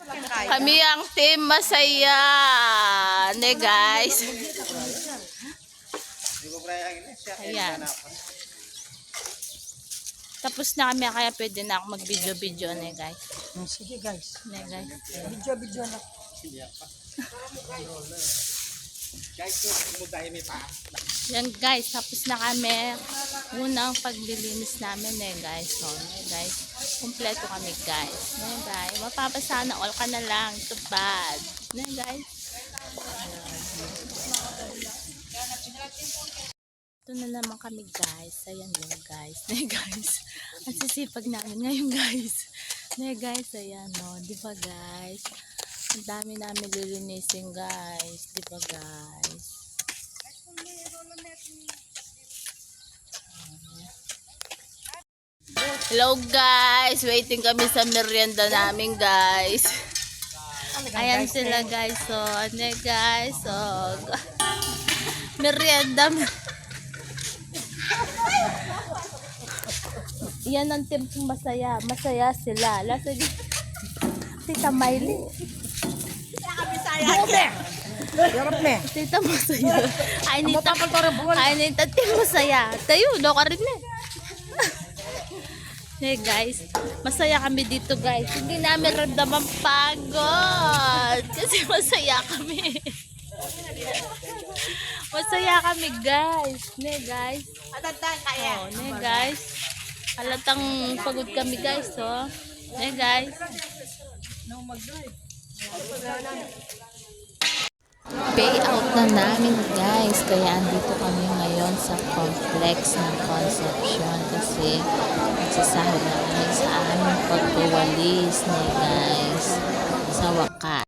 Kami ang team masaya. Ne guys. Ayan. Tapos na kami kaya pwede na ako mag-video-video ne guys. Sige guys. Ne guys. Video na. Yan guys, tapos na kami. Unang paglilinis namin eh guys. So, guys, kumpleto kami guys. Guys, mapapasana all ka na lang. Tupad. Guys. Ito na naman kami guys. Ayan yun guys. Guys. Ang sisipag namin ngayon guys. Guys, ayan o. Diba guys? Ang dami namin lilinisin guys. Diba guys? Hello guys, waiting kami sa merienda namin guys. Ayan sila guys, so ano guys, so merienda. Yan ang team kong masaya, masaya sila. Lasa Tita Miley. Yarap me. Tita masaya. Ay nita team masaya. Tayo, do ka rin eh. Hey guys, masaya kami dito guys. Hindi namin ramdam ang pagod. Kasi masaya kami. Masaya kami guys. Ne guys. Oh, ne guys. Halatang pagod kami guys, oh. Ne guys. Payout na namin guys, kaya andito kami ngayon sa complex ng Concepcion kasi nagsasahod na kami sa aming pagwawalis na guys sa wakas.